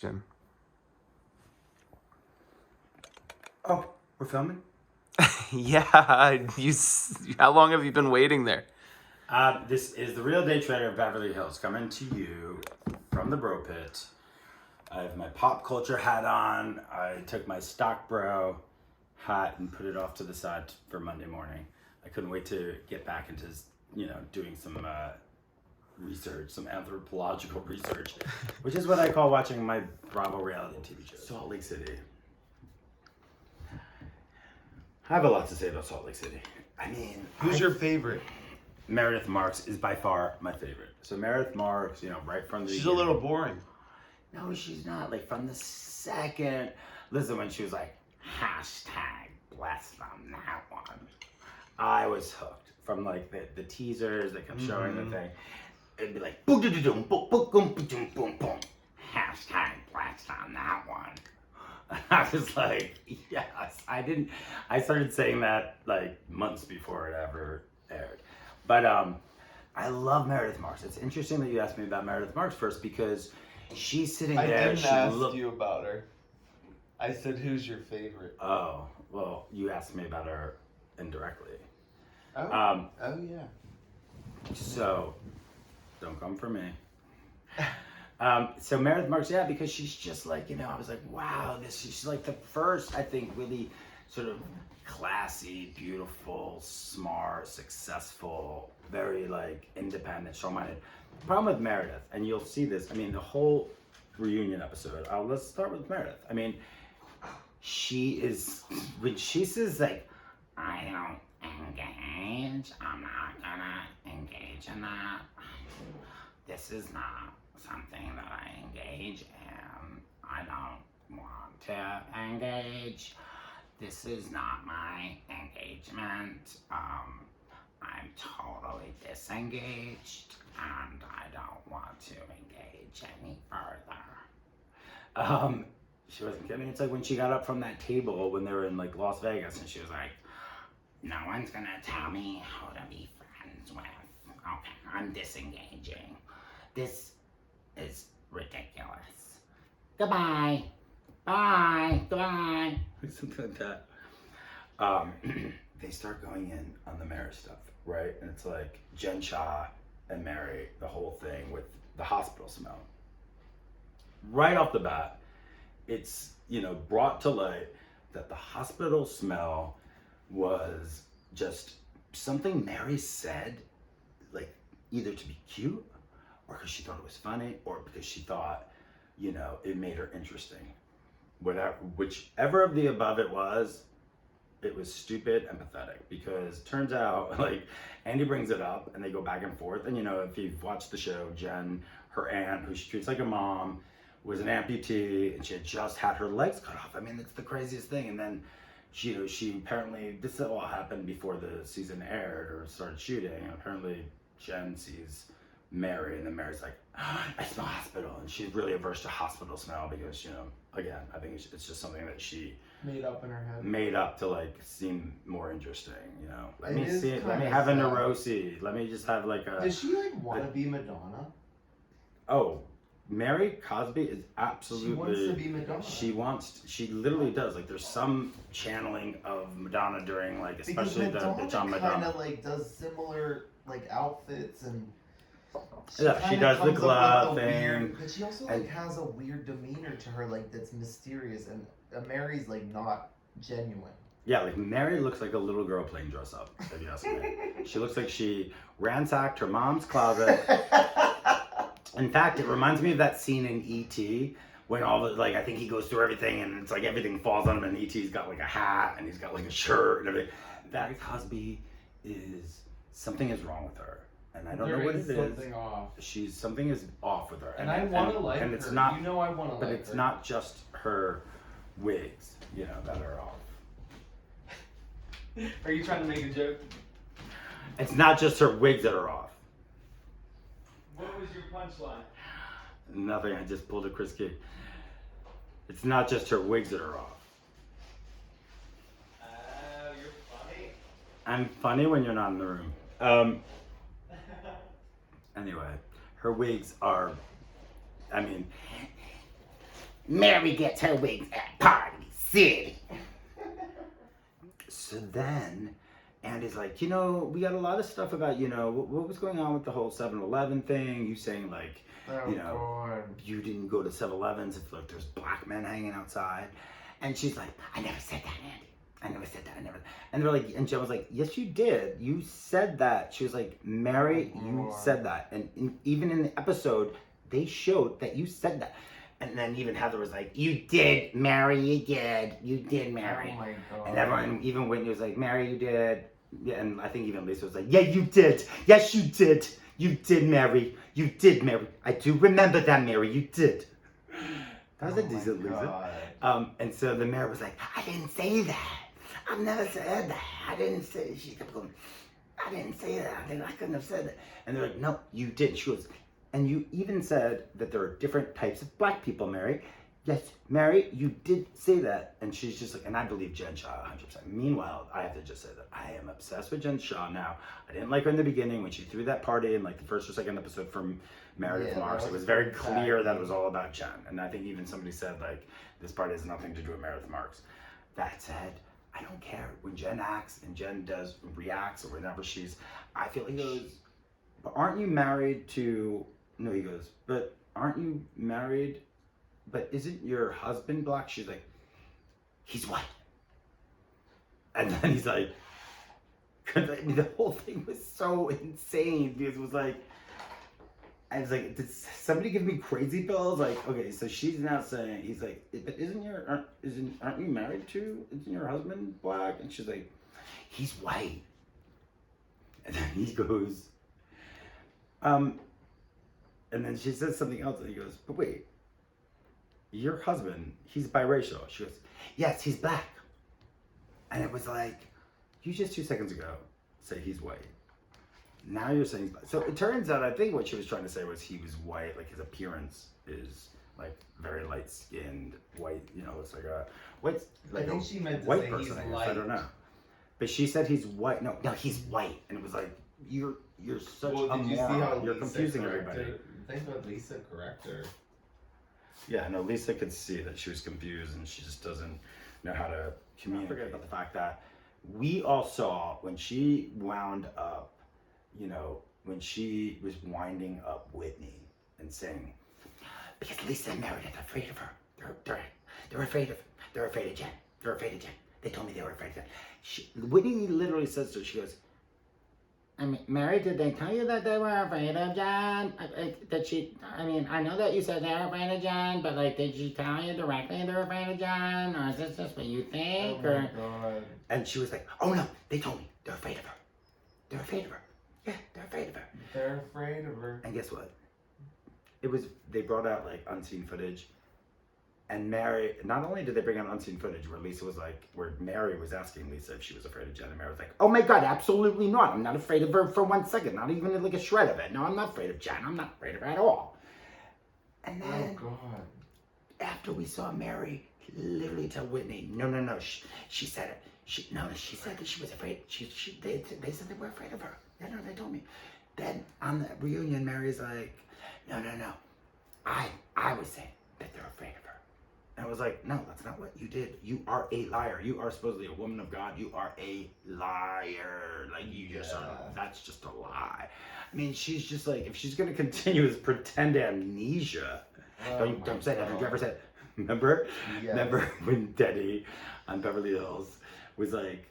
Jim. Oh, we're filming? Yeah, how long have you been waiting there? This is the Real Day Trader of Beverly Hills coming to you from the Bro Pit. I have my pop culture hat on. I took my stock bro hat and put it off to the side for Monday morning. I couldn't wait to get back into, doing some research, some anthropological research, which is what I call watching my Bravo reality TV show. Salt Lake City. I have a lot to say about Salt Lake City. I mean, Who's your favorite? Meredith Marks is by far my favorite. So Meredith Marks, right from the She's a little boring. No, she's not. Like from the second, listen, when she was like, #blessed on that one, I was hooked. From like the teasers that kept showing the thing. It'd be like, boom, boom, boom, boom, boom, boom, boom, boom, #blessed on that one. I was like, yes. I started saying that like months before it ever aired. But I love Meredith Marks. It's interesting that you asked me about Meredith Marks first because she's sitting there. I didn't ask you about her. I said, who's your favorite? Oh, well, you asked me about her indirectly. Oh, yeah. So, don't come for me. So Meredith Marks, yeah, because she's just like, I was like, wow, she's like the first, I think, really sort of classy, beautiful, smart, successful, very like independent, strong-minded. The problem with Meredith, and you'll see this, I mean, the whole reunion episode, let's start with Meredith. I mean, when she says like, I don't engage, I'm not gonna engage in that. This is not something that I engage in. I don't want to engage. This is not my engagement. I'm totally disengaged and I don't want to engage any further. She wasn't kidding. It's like when she got up from that table when they were in like Las Vegas and she was like, no one's gonna tell me who to be friends with. Okay, I'm disengaging. This is ridiculous. Goodbye. Bye. Goodbye. Something like that. They start going in on the Mary stuff, right? And it's like Jen Shah and Mary, the whole thing with the hospital smell. Right off the bat, it's, brought to light that the hospital smell was just something Mary said, like either to be cute or because she thought it was funny or because she thought, it made her interesting. Whichever of the above it was stupid and pathetic because turns out like Andy brings it up and they go back and forth. And if you've watched the show, Jen, her aunt, who she treats like a mom, was an amputee and she had just had her legs cut off. I mean, it's the craziest thing. And then she apparently, this all happened before the season aired or started shooting. And apparently Jen sees Mary and then Mary's like, I smell hospital. And she's really averse to hospital smell because, again, I think it's just something that she Made up in her head. Made up to like seem more interesting, Let me kinda have a sad. neurosis. Let me just have like a. Does she like want to be Madonna? Oh, Mary Cosby is absolutely. She wants to be Madonna. She literally does. Like, there's some channeling of Madonna during, like, especially the John Madonna. Kind of like does similar like outfits and. She does the glove thing. But she also like has a weird demeanor to her, like that's mysterious, and Mary's like not genuine. Yeah, like Mary looks like a little girl playing dress up, if you ask me. She looks like she ransacked her mom's closet. In fact, it reminds me of that scene in E.T. when I think he goes through everything and it's like everything falls on him and E.T.'s got like a hat and he's got like a shirt and everything. Mary Cosby something is wrong with her. And I don't know what it is. Something off. Something is off with her. And I want to like and her. It's not, I want to like her. But it's not just her wigs, that are off. Are you trying to make a joke? It's not just her wigs that are off. What was your punchline? Nothing, I just pulled a Chris Key. It's not just her wigs that are off. You're funny. I'm funny when you're not in the room. Anyway, her wigs are, I mean, Mary gets her wings at Party City. So then Andy's like, we got a lot of stuff about, what was going on with the whole 7-Eleven thing. You saying like, God. you didn't go to 7-Elevens if like there's black men hanging outside. And she's like, I never said that, Andy. I never said that. And they're like, and Jen was like, yes, you did. You said that. She was like, Mary, you said that. And even in the episode, they showed that you said that. And then even Heather was like, you did, Mary, you did. You did, Mary. Oh my God. And everyone, even Whitney was like, Mary, you did. Yeah, and I think even Lisa was like, yeah, you did. Yes, you did. You did, Mary. You did, Mary. I do remember that, Mary. You did. That was a decent Lisa. And so the mayor was like, I didn't say that. I've never said that. I didn't say. She kept going, I didn't say that. I couldn't have said that. And they're like, no, you did. She goes, and you even said that there are different types of black people, Mary. Yes, Mary, you did say that. And she's just like, and I believe Jen Shaw 100%. Meanwhile, I have to just say that I am obsessed with Jen Shaw now. I didn't like her in the beginning when she threw that party in like the first or second episode from Meredith Marks. It was very clear that it was all about Jen. And I think even somebody said like, this party has nothing to do with Meredith Marks. That said, I don't care. When Jen acts and Jen reacts or whenever I feel he goes, but aren't you married to, no, he goes, but aren't you married, but isn't your husband black? She's like, he's white. And then he's like, the whole thing was so insane because it was like, I was like, did somebody give me crazy pills? Like, okay, so she's now saying, he's like, but aren't you married to, isn't your husband black? And she's like, he's white. And then he goes, and then she says something else and he goes, but wait, your husband, he's biracial. She goes, yes, he's black. And it was like, you just 2 seconds ago said he's white. Now you're saying, so it turns out, I think what she was trying to say was he was white, like his appearance is like very light skinned, white, looks like a white, like I think she meant to white say person, he's I guess. light. I don't know. But she said he's white. No, he's white. And it was like, you're such a moron. You're confusing everybody. Think about Lisa correct her. Yeah, no, Lisa could see that she was confused and she just doesn't know how to communicate. Forget about the fact that we all saw when she wound up, when she was winding up Whitney and saying, because Lisa and Meredith are afraid of her. They're afraid of Jen. They're afraid of Jen. They told me they were afraid of Jen. Whitney literally says to her, she goes, Mary, did they tell you that they were afraid of Jen? I know that you said they were afraid of Jen, but like, did she tell you directly they're afraid of Jen? Or is this just what you think? Oh my God. And she was like, oh no, they told me they're afraid of her. They're afraid of her. Yeah, they're afraid of her. They're afraid of her. And guess what? They brought out like unseen footage. And Mary, not only did they bring out unseen footage where Mary was asking Lisa if she was afraid of Jen, and Mary was like, oh my God, absolutely not. I'm not afraid of her for 1 second, not even like a shred of it. No, I'm not afraid of Jen. I'm not afraid of her at all. And then, oh God. After we saw Mary literally tell Whitney, no, she said it. She said that she was afraid. They said they were afraid of her. Yeah, no, they told me. Then on the reunion, Mary's like, no. I was saying that they're afraid of her. And I was like, no, that's not what you did. You are a liar. You are supposedly a woman of God. You are a liar. Like, you just are, that's just a lie. I mean, she's just like, if she's going to continue with pretend amnesia, don't say that. Don't you ever say it. Remember? Yes. Remember when Denny on Beverly Hills was like,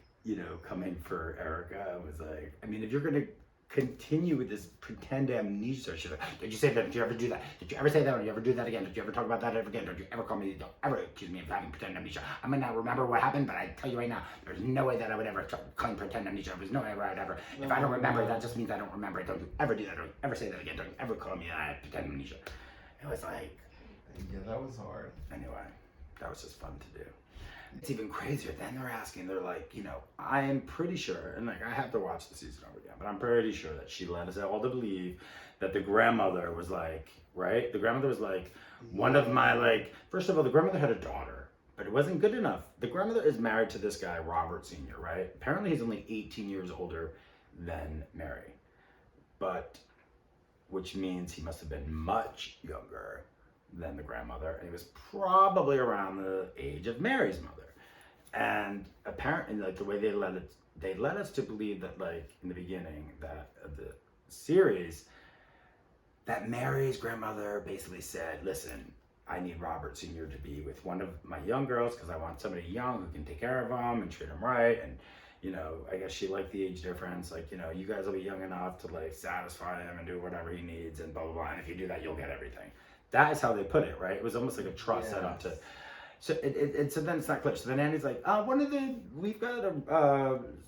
coming for Erica and was like, I mean, if you're going to continue with this pretend amnesia, she's like, did you say that? Did you ever do that? Did you ever say that? Did you ever do that again? Did you ever talk about that ever again? Don't you ever call me? Don't ever accuse me of having pretend amnesia. I may not remember what happened, but I tell you right now, there's no way that I would ever claim pretend amnesia. There's no way I would ever. If I don't remember, that just means I don't remember it. Don't you ever do that. Don't you ever say that again. Don't you ever call me that I have pretend amnesia. It was like, yeah, that was hard. Anyway, that was just fun to do. It's even crazier. Then they're like, I am pretty sure, and like I have to watch the season over again, but I'm pretty sure that she led us all to believe that the grandmother was like, right? The grandmother was like, one of my like, first of all, the grandmother had a daughter, but it wasn't good enough. The grandmother is married to this guy, Robert Sr., right? Apparently he's only 18 years older than Mary, which means he must have been much younger than the grandmother, and he was probably around the age of Mary's mother. And apparently, like the way they led us to believe that, like in the beginning that of the series, that Mary's grandmother basically said, "Listen, I need Robert Sr. to be with one of my young girls because I want somebody young who can take care of him and treat him right." And I guess she liked the age difference. Like, you guys will be young enough to like satisfy him and do whatever he needs and blah blah blah. And if you do that, you'll get everything. That is how they put it, right? It was almost like a trust set up to. So so then it's not clear. So then Andy's like, we've got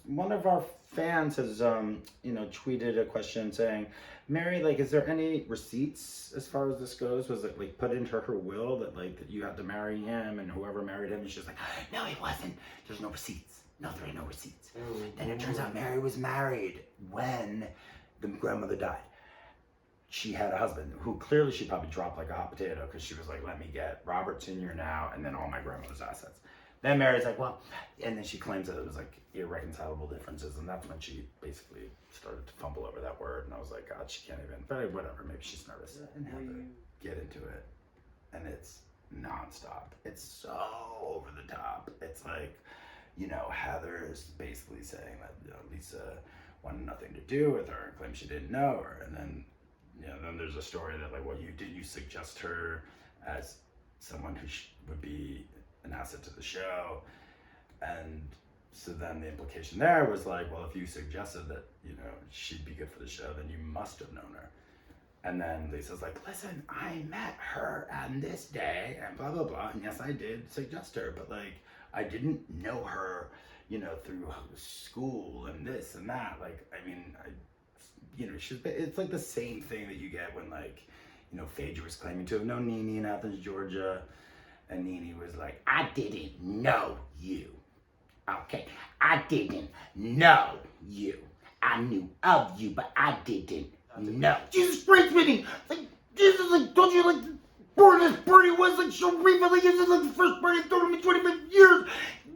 one of our fans has tweeted a question saying, Mary, like, is there any receipts as far as this goes? Was it like put into her will that like that you had to marry him and whoever married him? And she's like, no, it wasn't. There's no receipts. No, there ain't no receipts. Then it turns out Mary was married when the grandmother died. She had a husband who clearly she probably dropped like a hot potato because she was like, let me get Robert Sr. now and then all my grandmother's assets. Then Mary's like, well, and then she claims that it was like irreconcilable differences, and that's when she basically started to fumble over that word, and I was like, God, she can't even, but whatever, maybe she's nervous. And Heather get into it, and it's nonstop. It's so over the top. It's like, Heather is basically saying that Lisa wanted nothing to do with her and claimed she didn't know her, and then then there's a story that like, well, you suggest her as someone who would be an asset to the show, and so then the implication there was like, well, if you suggested that she'd be good for the show, then you must have known her. And then Lisa's like, listen, I met her on this day and blah blah blah, and yes, I did suggest her, but like I didn't know her through school and this and that. Like, I mean, it's like the same thing that you get when like Phaedra was claiming to have known Nene in Athens, Georgia. And Nene was like, I didn't know you. Okay, I didn't know you. I knew of you, but I didn't know. Jesus Christ, Whitney! Like, Jesus, like, don't you like, born this party was like Sharifa, like, this is like the first party I've thrown in 25 years.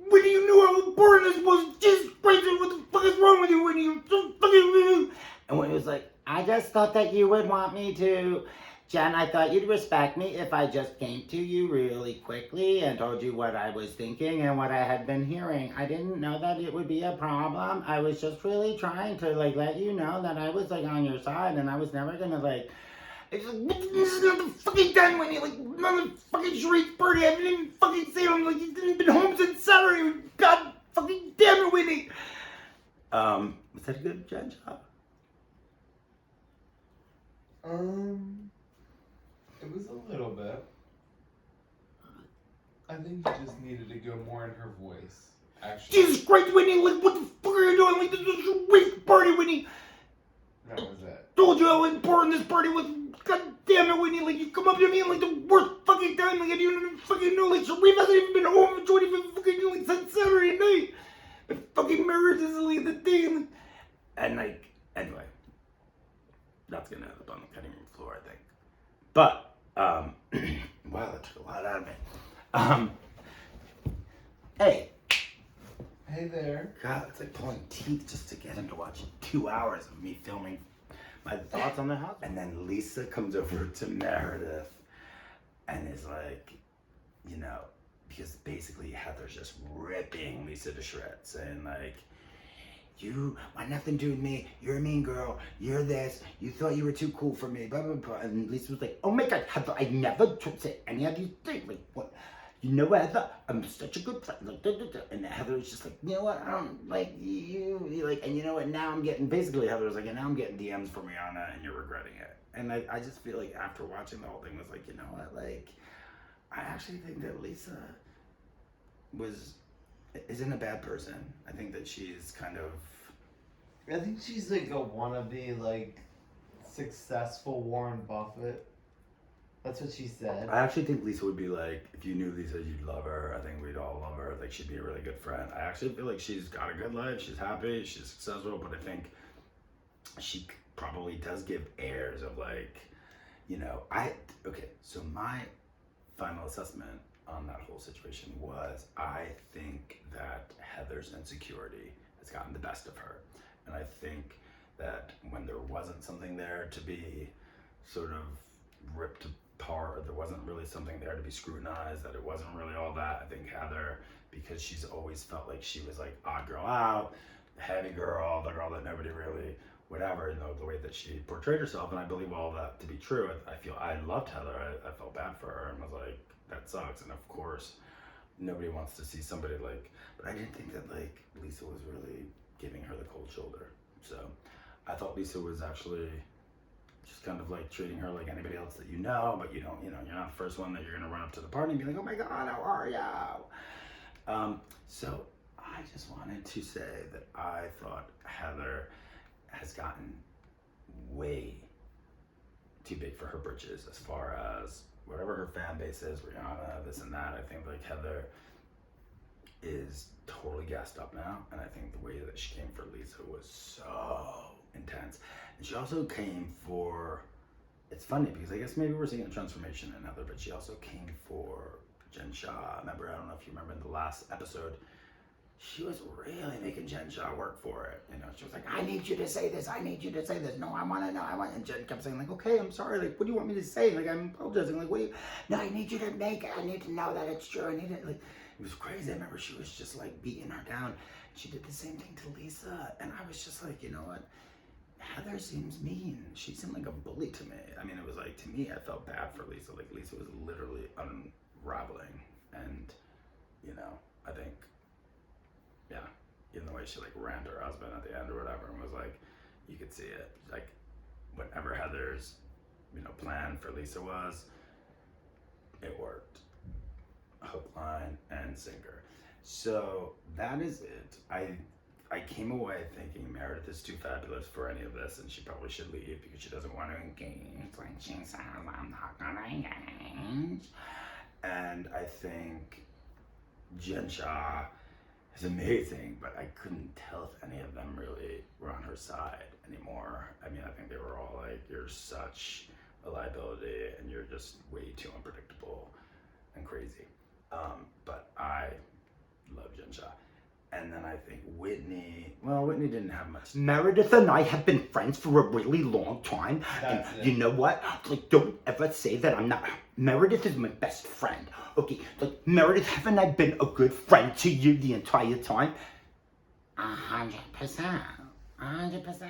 Whitney, you knew how important this was. Jesus Christ, what the fuck is wrong with you, Whitney? You're so fucking. And Whitney was like, I just thought that you would want me to. Jen, I thought you'd respect me if I just came to you really quickly and told you what I was thinking and what I had been hearing. I didn't know that it would be a problem. I was just really trying to like let you know that I was like on your side, and I was never gonna like. It's like, this is not the fucking time when you like another fucking Sharif's party. I didn't even fucking see him. Like, he's been home since Saturday. God fucking damn it, Whitney. Was that a good Jen job? It was a little bit. I think you just needed to go more in her voice, actually. Jesus Christ, Whitney! Like, what the fuck are you doing? Like, this is a waste party, Whitney! That was it. Told you how important this party was. God damn it, Whitney! Like, you come up to me in like the worst fucking time. Like, I didn't even fucking know. Like, Sharif hasn't even been home for 25 fucking like since Saturday night. The fucking marriage is like the thing. And like, anyway, that's gonna end up on the cutting room floor, I think. But wow, that took a lot out of me. Hey. Hey there. God, it's like pulling teeth just to get him to watch 2 hours of me filming my thoughts on the house. And then Lisa comes over to Meredith and is like, because basically Heather's just ripping Lisa to shreds, saying like, you want nothing to do with me, you're a mean girl, you're this, you thought you were too cool for me, blah, blah, blah. And Lisa was like, oh my God, Heather, I never said any of these things. Like, what? You know what, Heather? I'm such a good friend. Like, da, da, da. And Heather was just like, you know what? I don't like you. Like, and you know what? Now I'm getting, basically Heather was like, and now I'm getting DMs from Rihanna and you're regretting it. And I just feel like after watching the whole thing was like, you know what? Like, I actually think that Lisa isn't a bad person. I think that she's kind of... I think she's like a wannabe, like, successful Warren Buffett. That's what she said. I actually think Lisa would be like, if you knew Lisa, you'd love her. I think we'd all love her. Like, she'd be a really good friend. I actually feel like she's got a good life. She's happy. She's successful. But I think she probably does give airs of like, okay, so my final assessment on that whole situation was, I think that Heather's insecurity has gotten the best of her. And I think that when there wasn't something there to be sort of ripped part, there wasn't really something there to be scrutinized, that it wasn't really all that. I think Heather, because she's always felt like she was like odd girl out, heavy girl, the girl that nobody really, whatever, the way that she portrayed herself, and I believe all that to be true. I loved Heather. I felt bad for her and was like, that sucks. And of course, nobody wants to see somebody like, but I didn't think that like Lisa was really giving her the cold shoulder. So I thought Lisa was actually just kind of like treating her like anybody else that but you don't, you're not the first one that you're gonna run up to the party and be like, oh my God, how are you? So I just wanted to say that I thought Heather has gotten way too big for her britches as far as whatever her fan base is, Rihanna, this and that. I think like Heather is totally gassed up now, and I think the way that she came for Lisa was so intense. And she also came for, it's funny because I guess maybe we're seeing a transformation in Heather, but she also came for Jen Shah. Remember, I don't know if you remember in the last episode, she was really making Jen Shah work for it. She was like, I need you to say this. I need you to say this. No, I want to know. And Jen kept saying like, okay, I'm sorry. Like, what do you want me to say? Like, I'm apologizing. Like, no, I need you to make it. I need to know that it's true. I need it. Like, it was crazy. I remember she was just like beating her down. She did the same thing to Lisa. And I was just like, you know what? Heather seems mean. She seemed like a bully to me. I mean, it was like, to me, I felt bad for Lisa. Like, Lisa was literally unraveling. And, I think, yeah, even the way she like ran to her husband at the end or whatever, and was like, you could see it. Like, whatever Heather's, plan for Lisa was, it worked. Hook, line, and sinker. So that is it. I came away thinking Meredith is too fabulous for any of this, and she probably should leave because she doesn't want to engage. Like she says, I'm not gonna engage. And I think Jen Shah is amazing, but I couldn't tell if any of them really were on her side anymore. I mean, I think they were all like, you're such a liability and you're just way too unpredictable and crazy. But I love Jen Shah. And then I think Whitney didn't have much. Meredith and I have been friends for a really long time. That's and it. you know what? Like, don't ever say that I'm not. Meredith is my best friend. Okay, like, Meredith, haven't I been a good friend to you the entire time? 100%. 100%.